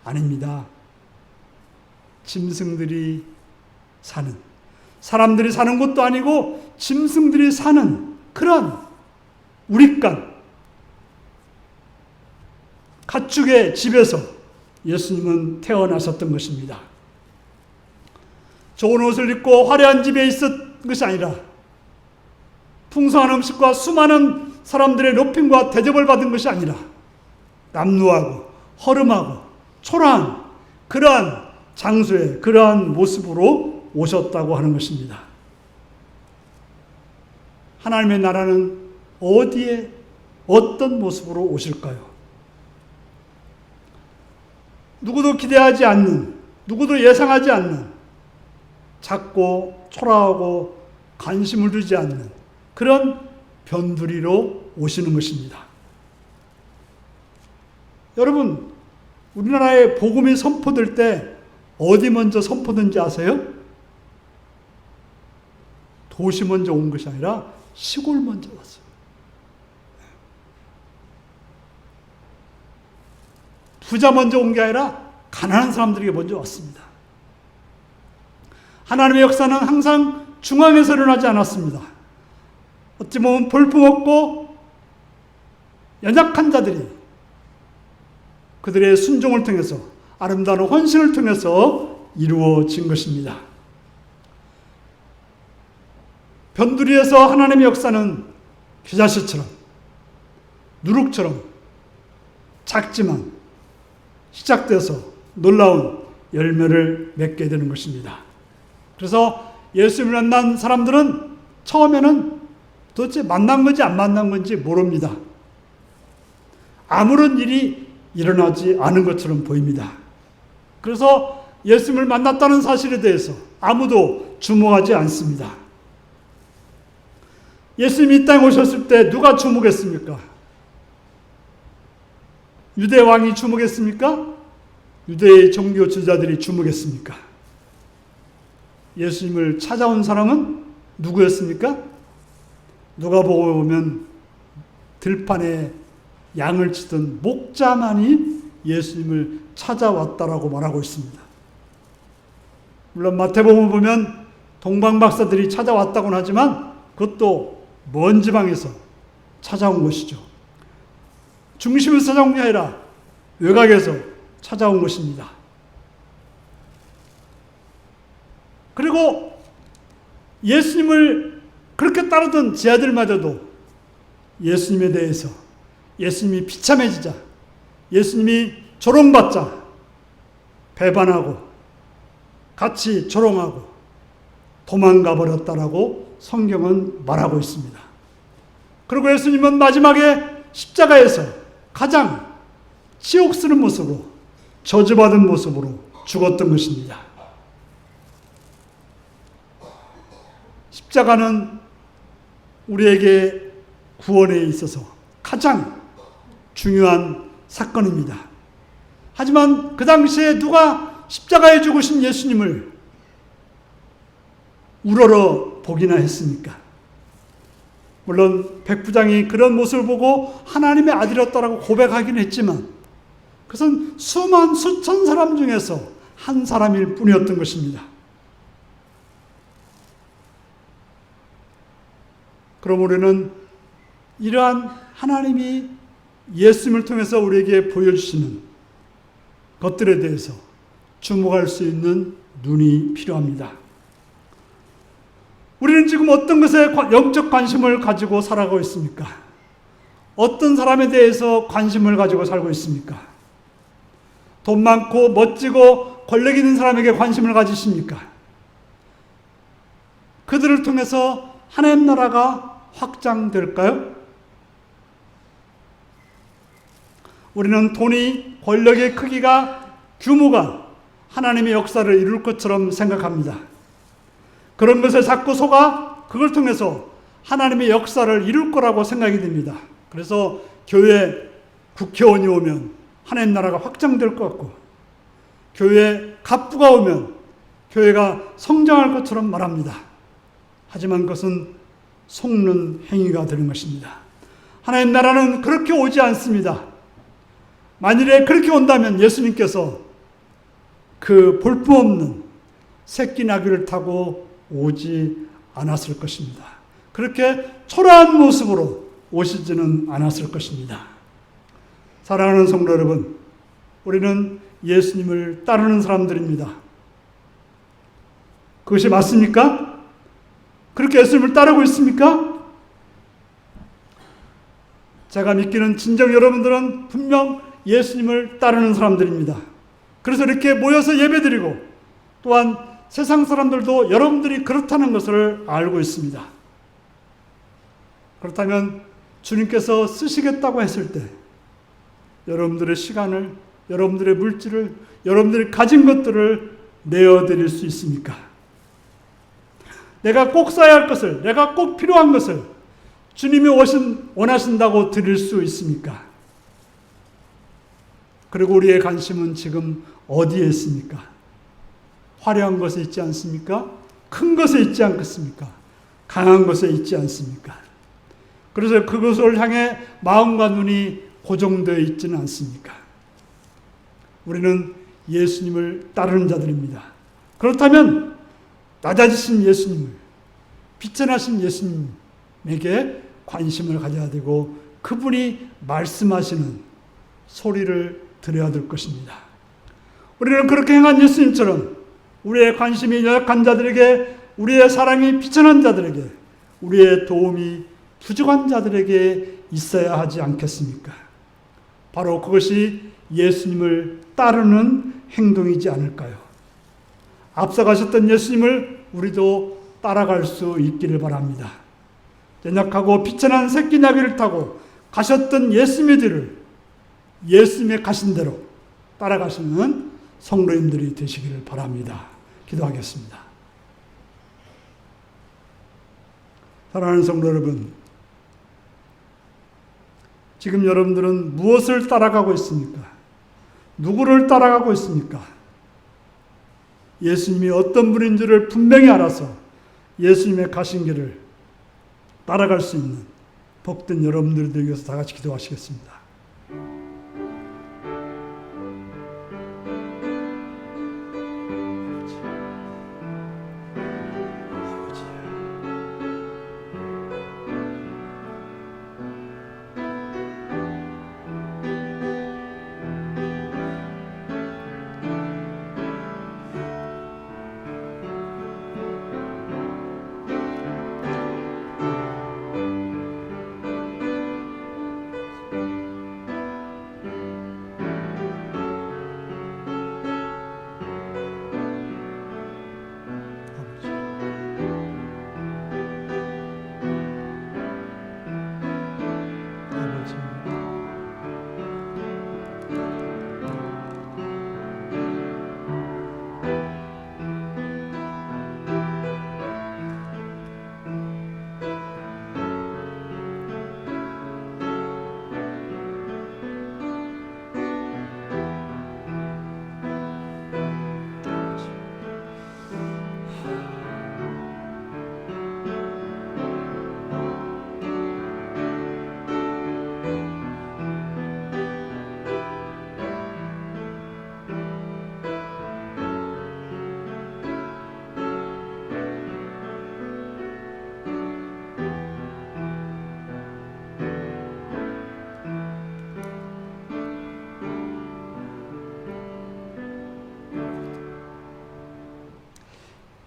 아닙니다. 짐승들이 사는, 사람들이 사는 곳도 아니고 짐승들이 사는 그런 우리간 가축의 집에서 예수님은 태어나셨던 것입니다. 좋은 옷을 입고 화려한 집에 있었던 것이 아니라 풍성한 음식과 수많은 사람들의 높임과 대접을 받은 것이 아니라 남루하고 허름하고 초라한 그러한 장소에 그러한 모습으로 오셨다고 하는 것입니다. 하나님의 나라는 어디에 어떤 모습으로 오실까요? 누구도 기대하지 않는, 누구도 예상하지 않는 작고 초라하고 관심을 두지 않는 그런 변두리로 오시는 것입니다. 여러분, 우리나라에 복음이 선포될 때 어디 먼저 선포된지 아세요? 도시 먼저 온 것이 아니라 시골 먼저 왔어요. 부자 먼저 온 게 아니라 가난한 사람들에게 먼저 왔습니다. 하나님의 역사는 항상 중앙에서 일어나지 않았습니다. 어찌 보면 볼품없고 연약한 자들이 그들의 순종을 통해서 아름다운 헌신을 통해서 이루어진 것입니다. 변두리에서 하나님의 역사는 겨자씨처럼 누룩처럼 작지만 시작돼서 놀라운 열매를 맺게 되는 것입니다. 그래서 예수님을 만난 사람들은 처음에는 도대체 만난 건지 안 만난 건지 모릅니다. 아무런 일이 일어나지 않은 것처럼 보입니다. 그래서 예수님을 만났다는 사실에 대해서 아무도 주목하지 않습니다. 예수님이 이 땅에 오셨을 때 누가 주목했습니까? 유대 왕이 주목했습니까? 유대의 종교 지도자들이 주목했습니까? 예수님을 찾아온 사람은 누구였습니까? 누가복음에 보면 들판에 양을 치던 목자만이 예수님을 찾아왔다라고 말하고 있습니다. 물론 마태복음 보면 동방박사들이 찾아왔다고는 하지만 그것도 먼 지방에서 찾아온 것이죠. 중심에서 찾아온 게 아니라 외곽에서 찾아온 것입니다. 그리고 예수님을 그렇게 따르던 제자들마저도 예수님에 대해서 예수님이 비참해지자, 예수님이 조롱받자 배반하고 같이 조롱하고 도망가 버렸다라고 성경은 말하고 있습니다. 그리고 예수님은 마지막에 십자가에서 가장 치욕스러운 모습으로 저주받은 모습으로 죽었던 것입니다. 십자가는 우리에게 구원에 있어서 가장 중요한 사건입니다. 하지만 그 당시에 누가 십자가에 죽으신 예수님을 우러러 보기나 했습니까? 물론 백부장이 그런 모습을 보고 하나님의 아들이었다라고 고백하긴 했지만 그것은 수만 수천 사람 중에서 한 사람일 뿐이었던 것입니다. 그럼 우리는 이러한 하나님이 예수님을 통해서 우리에게 보여주시는 것들에 대해서 주목할 수 있는 눈이 필요합니다. 우리는 지금 어떤 것에 영적 관심을 가지고 살아가고 있습니까? 어떤 사람에 대해서 관심을 가지고 살고 있습니까? 돈 많고 멋지고 권력 있는 사람에게 관심을 가지십니까? 그들을 통해서 하나님 나라가 확장될까요? 우리는 돈이, 권력의 크기가, 규모가 하나님의 역사를 이룰 것처럼 생각합니다. 그런 것에 자꾸 속아 그걸 통해서 하나님의 역사를 이룰 거라고 생각이 됩니다. 그래서 교회 국회의원이 오면 하나님 나라가 확장될 것 같고, 교회 갑부가 오면 교회가 성장할 것처럼 말합니다. 하지만 그것은 속는 행위가 되는 것입니다. 하나님 나라는 그렇게 오지 않습니다. 만일에 그렇게 온다면 예수님께서 그 볼품없는 새끼 나귀를 타고 오지 않았을 것입니다. 그렇게 초라한 모습으로 오시지는 않았을 것입니다. 사랑하는 성도 여러분, 우리는 예수님을 따르는 사람들입니다. 그것이 맞습니까? 그렇게 예수님을 따르고 있습니까? 제가 믿기는 진정 여러분들은 분명 예수님을 따르는 사람들입니다. 그래서 이렇게 모여서 예배드리고 또한 세상 사람들도 여러분들이 그렇다는 것을 알고 있습니다. 그렇다면 주님께서 쓰시겠다고 했을 때 여러분들의 시간을, 여러분들의 물질을, 여러분들이 가진 것들을 내어드릴 수 있습니까? 내가 꼭 써야 할 것을, 내가 꼭 필요한 것을 주님이 원하신다고 드릴 수 있습니까? 그리고 우리의 관심은 지금 어디에 있습니까? 화려한 것에 있지 않습니까? 큰 것에 있지 않겠습니까? 강한 것에 있지 않습니까? 그래서 그것을 향해 마음과 눈이 고정되어 있지는 않습니까? 우리는 예수님을 따르는 자들입니다. 그렇다면 낮아지신 예수님을, 빛나신 예수님에게 관심을 가져야 되고 그분이 말씀하시는 소리를 들어야 될 것입니다. 우리는 그렇게 행한 예수님처럼 우리의 관심이 연약한 자들에게, 우리의 사랑이 비천한 자들에게, 우리의 도움이 부족한 자들에게 있어야 하지 않겠습니까? 바로 그것이 예수님을 따르는 행동이지 않을까요? 앞서가셨던 예수님을 우리도 따라갈 수 있기를 바랍니다. 연약하고 비천한 새끼 나귀를 타고 가셨던 예수님의 뒤를 예수님의 가신 대로 따라가시는 성도님들이 되시기를 바랍니다. 기도하겠습니다. 사랑하는 성도 여러분, 지금 여러분들은 무엇을 따라가고 있습니까? 누구를 따라가고 있습니까? 예수님이 어떤 분인지를 분명히 알아서 예수님의 가신 길을 따라갈 수 있는 복된 여러분들을 위해서 다 같이 기도하시겠습니다.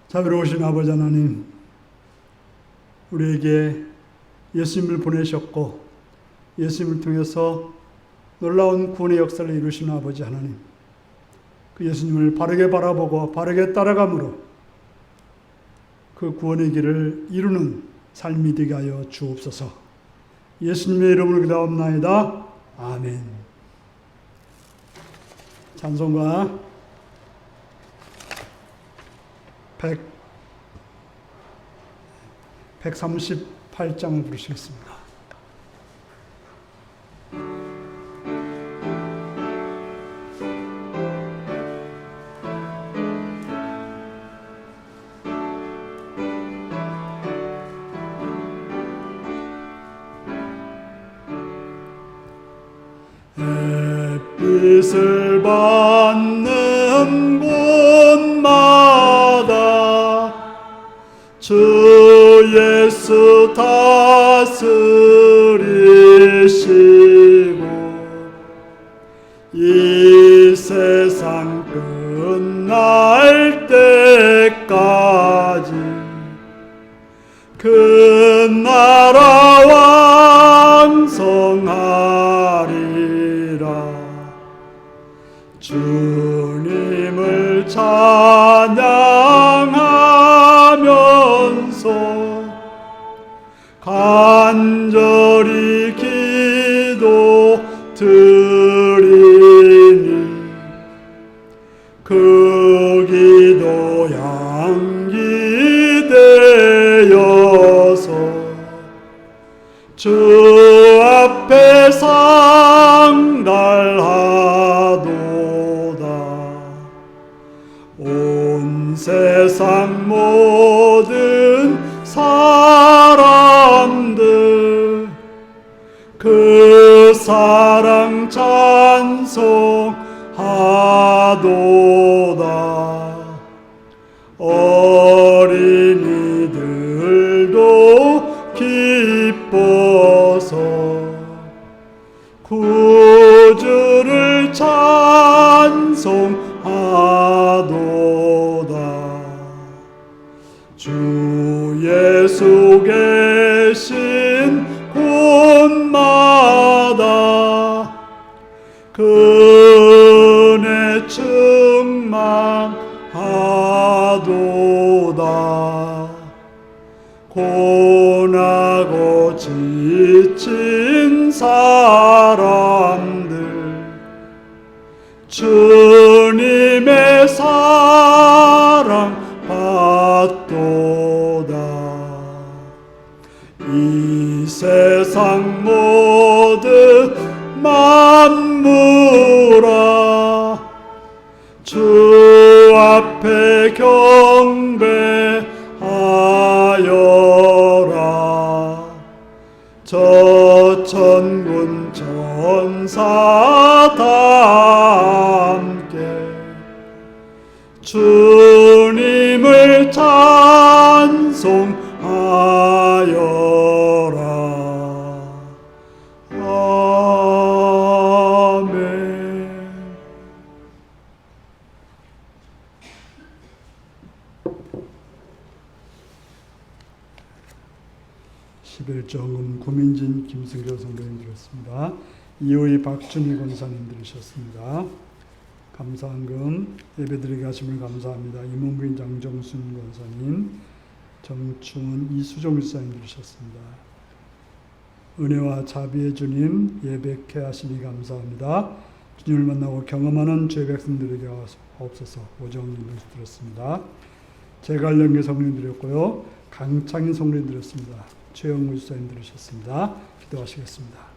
자비로우신 아버지 하나님, 우리에게 예수님을 보내셨고 예수님을 통해서 놀라운 구원의 역사를 이루신 아버지 하나님, 그 예수님을 바르게 바라보고 바르게 따라감으로 그 구원의 길을 이루는 삶이 되게 하여 주옵소서. 예수님의 이름으로 기도하옵나이다. 아멘. 찬송가 138장을 부르시겠습니다. 햇빛을 받는 곳마다 주 예수 다스리시고 이 세상 끝날 때까지 그 나라 왕성하리라. 주님을 찬양하면서 간절히 기도 드리니 그 기도 양기되어서 주 앞에 상달하도다. 온 세상 모든 사람들 그 사랑 찬송하도다. 어린이들도 기뻐서 구주를 찬송하도다. 주 예수 계신 곳마다 그 은혜 충만하도다. 고나고 지친 사람들 주님의 사랑 받도다. 이 세상 모든 만물아 주 앞에 경배하여라. 저 천군 천사 다 함께 주님을 찬송하여라. 아멘. 11정은 구민진 김승교 선배님 들었습니다. 이호희 박준희 권사님 들으셨습니다. 감사한금 예배드리게 하심을 감사합니다. 이문부인 장정순 권사님, 정충은 이수종 일사님 들으셨습니다. 은혜와 자비의 주님 예배케 하시니 감사합니다. 주님을 만나고 경험하는 죄 백성들에게 하옵소서. 오정님을 들었습니다. 제갈령계 성령 드렸고요. 강창인 성령 드렸습니다. 최영무 집사님 들으셨습니다. 기도하시겠습니다.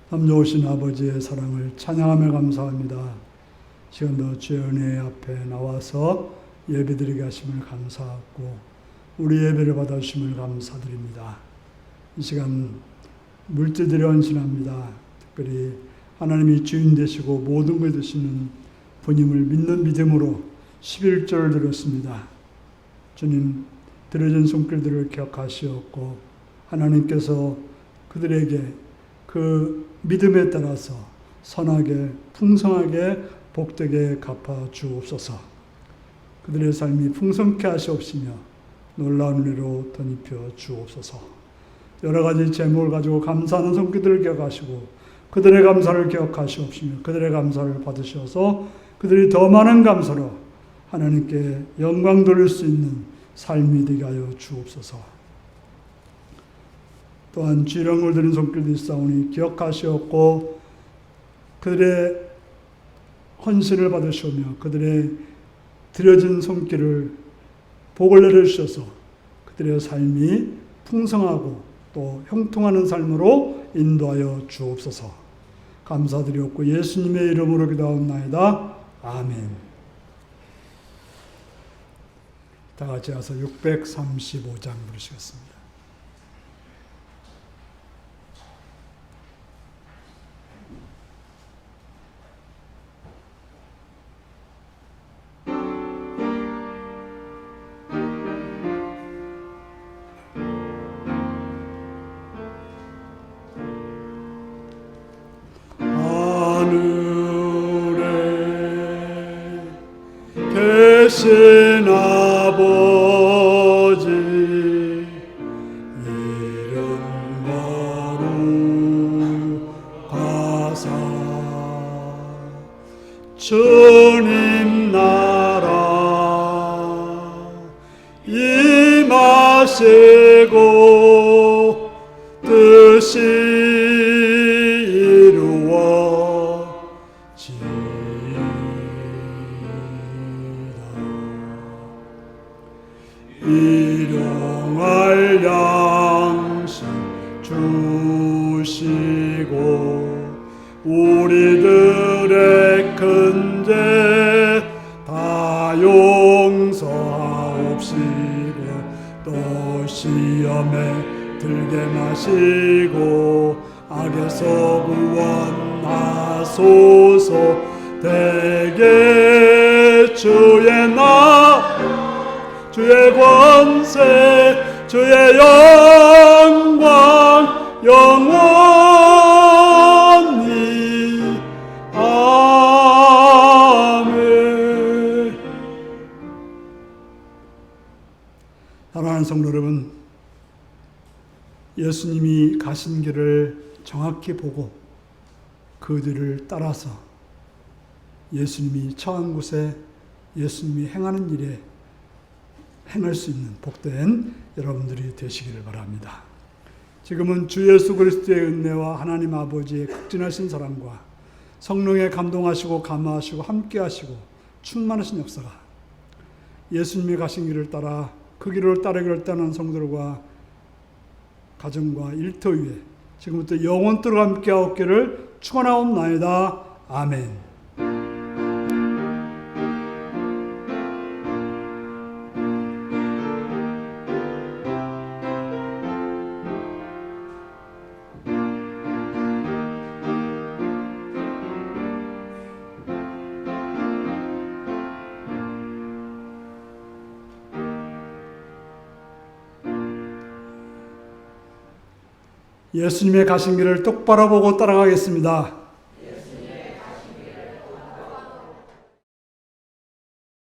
남좋으신 아버지의 사랑을 찬양하며 감사합니다. 시간도 주의 은혜 앞에 나와서 예배드리게 하심을 감사하고 우리 예배를 받아주심을 감사드립니다. 이 시간 물질들에 헌신합니다. 특별히 하나님이 주인 되시고 모든 걸 되시는 분임을 믿는 믿음으로 11절을 드렸습니다. 주님, 드려진 손길들을 기억하시었고 하나님께서 그들에게 그 믿음에 따라서 선하게 풍성하게 복되게 갚아 주옵소서. 그들의 삶이 풍성케 하시옵시며 놀라운 은혜로 덧입혀 주옵소서. 여러 가지 제목을 가지고 감사하는 손길들을 기억하시고 그들의 감사를 기억하시옵시며 그들의 감사를 받으셔서 그들이 더 많은 감사로 하나님께 영광 돌릴 수 있는 삶이 되게 하여 주옵소서. 또한 주일을 드린 손길도 있사오니 기억하시옵고 그들의 헌신을 받으시오며 그들의 드려진 손길을 복을 내려주셔서 그들의 삶이 풍성하고 또 형통하는 삶으로 인도하여 주옵소서. 감사드리옵고 예수님의 이름으로 기도하옵나이다. 아멘. 다 같이 와서 635장 부르시겠습니다. 계신 아버지 이름 거룩하사 주님 나라 임하시고 뜻이 일용할 양식 주시고 우리들의 큰 죄 다 용서하옵시고 또 시험에 들게 마시고 악에서 구원하소서. 대개 주의 주의 권세 주의 영광 영원히 아멘. 사랑하는 성도 여러분, 예수님이 가신 길을 정확히 보고 그 뒤를 따라서 예수님이 처한 곳에 예수님이 행하는 일에 행할 수 있는 복된 여러분들이 되시기를 바랍니다. 지금은 주 예수 그리스도의 은혜와 하나님 아버지의 극진하신 사랑과 성령의 감동하시고 감화하시고 함께하시고 충만하신 역사가 예수님이 가신 길을 따라 그 길을 따르기를 떠난 성도들과 가정과 일터 위에 지금부터 영원토록 함께하옵기를 축원하옵나이다. 아멘. 예수님의 가신 길을 똑바로 보고 따라가겠습니다.